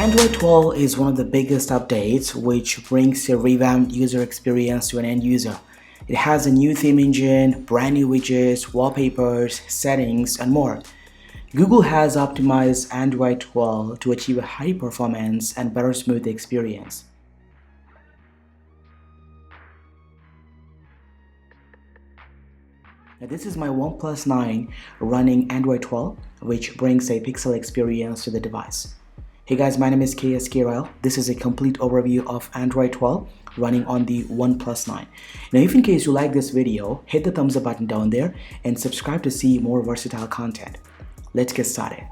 Android 12 is one of the biggest updates, which brings a revamped user experience to an end user. It has a new theme engine, brand new widgets, wallpapers, settings, and more. Google has optimized Android 12 to achieve a high performance and better smooth experience. Now, this is my OnePlus 9 running Android 12, which brings a pixel experience to the device. Hey guys, my name is KSKRL. This is a complete overview of Android 12 running on the OnePlus 9. Now, if in case you like this video, hit the thumbs up button down there and subscribe to see more versatile content. Let's get started.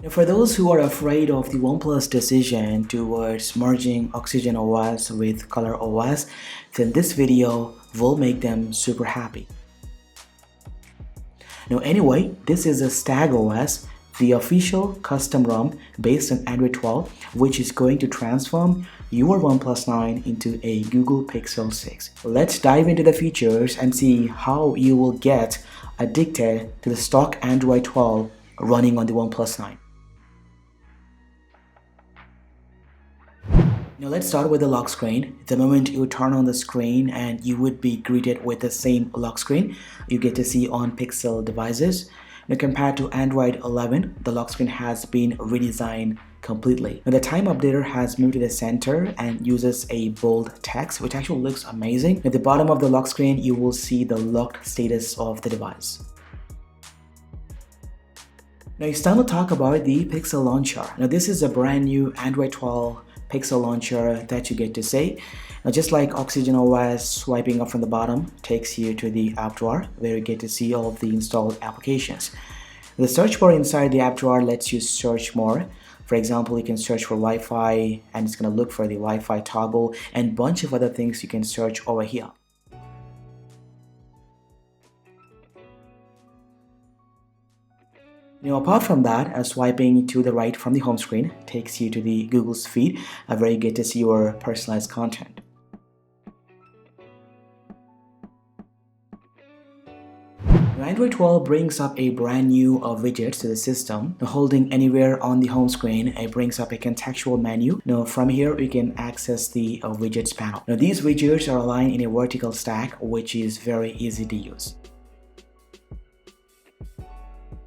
Now, for those who are afraid of the OnePlus decision towards merging Oxygen OS with Color OS, then this video will make them super happy. Now anyway, this is a StagOS, the official custom ROM based on Android 12, which is going to transform your OnePlus 9 into a Google Pixel 6. Let's dive into the features and see how you will get addicted to the stock Android 12 running on the OnePlus 9. Now let's start with the lock screen. The moment you turn on the screen, and you would be greeted with the same lock screen you get to see on Pixel devices. Now compared to Android 11, the lock screen has been redesigned completely. Now the time updater has moved to the center and uses a bold text, which actually looks amazing. At the bottom of the lock screen, you will see the locked status of the device. Now it's time to talk about the Pixel launcher. Now this is a brand new Android 12 Pixel launcher that you get to see. Now, just like Oxygen OS, swiping up from the bottom takes you to the app drawer where you get to see all of the installed applications. The search bar inside the app drawer lets you search more. For example, you can search for Wi-Fi and it's going to look for the Wi-Fi toggle and a bunch of other things you can search over here. Now, apart from that, swiping to the right from the home screen takes you to the Google's feed where you get to see your personalized content. Now, Android 12 brings up a brand new widgets to the system. Now, holding anywhere on the home screen, it brings up a contextual menu. Now from here, you can access the widgets panel. Now these widgets are aligned in a vertical stack, which is very easy to use.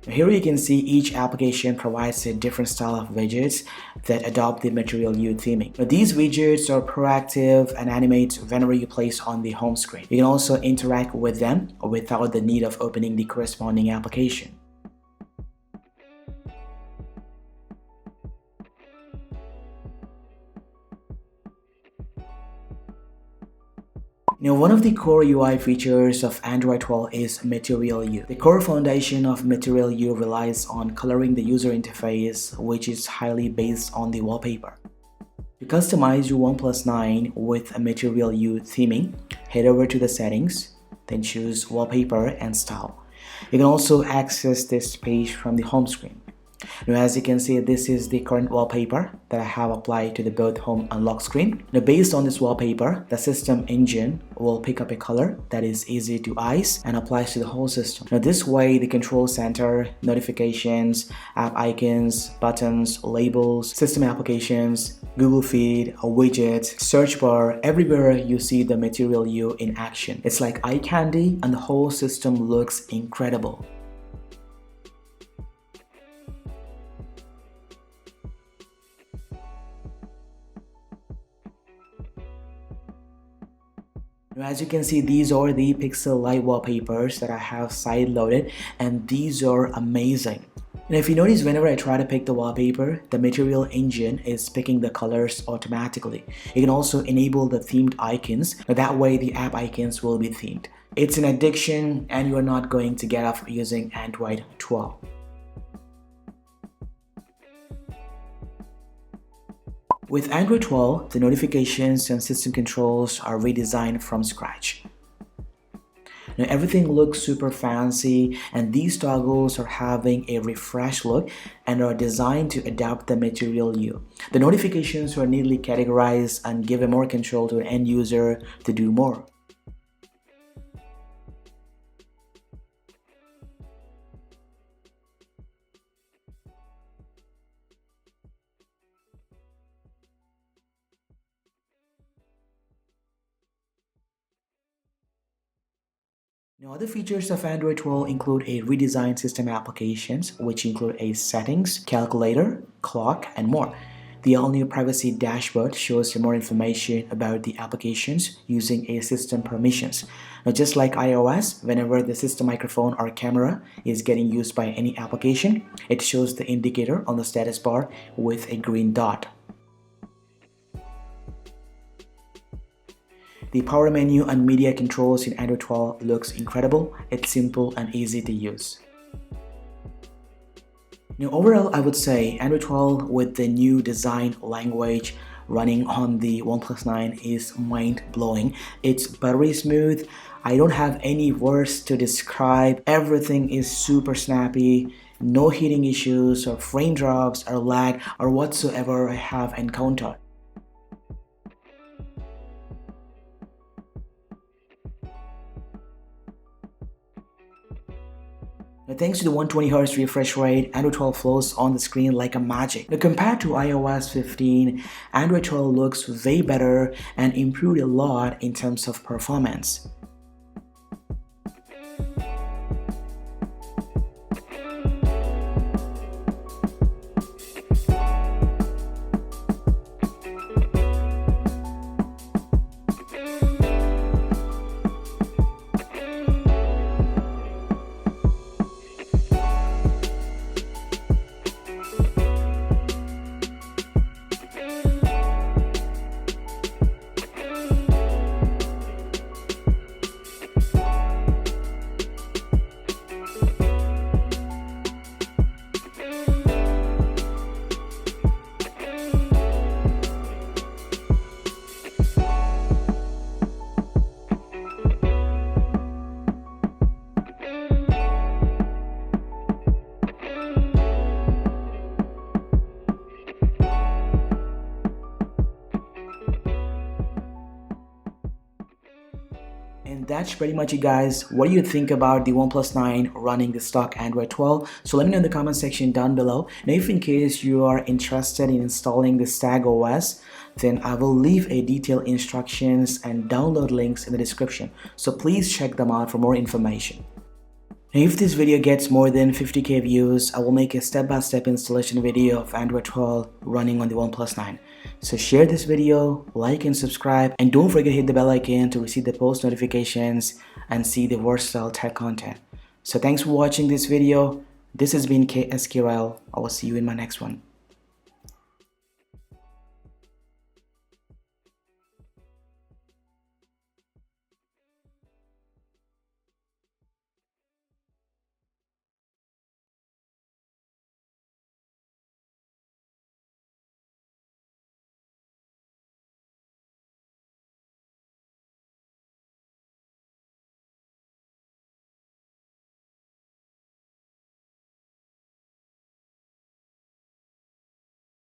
Here you can see each application provides a different style of widgets that adopt the Material You theming. Now, these widgets are proactive and animate whenever you place on the home screen. You can also interact with them without the need of opening the corresponding application. Now, one of the core UI features of Android 12 is Material You. The core foundation of Material You relies on coloring the user interface, which is highly based on the wallpaper. To customize your OnePlus 9 with a Material You theming, head over to the settings, then choose Wallpaper and Style. You can also access this page from the home screen. Now, as you can see, this is the current wallpaper that I have applied to the both home and lock screen. Now, based on this wallpaper, the system engine will pick up a color that is easy to ice and applies to the whole system. Now, this way, the control center, notifications, app icons, buttons, labels, system applications, Google Feed, widgets, search bar, everywhere you see the Material You in action. It's like eye candy, and the whole system looks incredible. As you can see, these are the Pixel Light wallpapers that I have side-loaded, and these are amazing. And if you notice, whenever I try to pick the wallpaper, the Material engine is picking the colors automatically. You can also enable the themed icons, that way the app icons will be themed. It's an addiction and you are not going to get off using Android 12. With Android 12, the notifications and system controls are redesigned from scratch. Now everything looks super fancy, and these toggles are having a refreshed look and are designed to adapt the Material You. The notifications are neatly categorized and give more control to an end user to do more. Now, other features of Android 12 include a redesigned system applications, which include a settings, calculator, clock, and more. The all-new privacy dashboard shows you more information about the applications using a system permissions. Now, just like iOS, whenever the system microphone or camera is getting used by any application, it shows the indicator on the status bar with a green dot. The power menu and media controls in Android 12 looks incredible. It's simple and easy to use. Now, overall, I would say Android 12 with the new design language running on the OnePlus 9 is mind-blowing. It's buttery smooth. I don't have any words to describe. Everything is super snappy. No heating issues or frame drops or lag or whatsoever I have encountered. Now, thanks to the 120Hz refresh rate, Android 12 flows on the screen like a magic. Now, compared to iOS 15, Android 12 looks way better and improved a lot in terms of performance. And that's pretty much it, guys. What do you think about the OnePlus 9 running the stock Android 12? So let me know in the comment section down below. Now, if in case you are interested in installing the StagOS, then I will leave a detailed instructions and download links in the description. So please check them out for more information. Now, if this video gets more than 50k views, I will make a step-by-step installation video of Android 12 running on the OnePlus 9. So share this video, like and subscribe, and don't forget to hit the bell icon to receive the post notifications and see the versatile tech content. So thanks for watching this video. This has been KSQL. I will see you in my next one.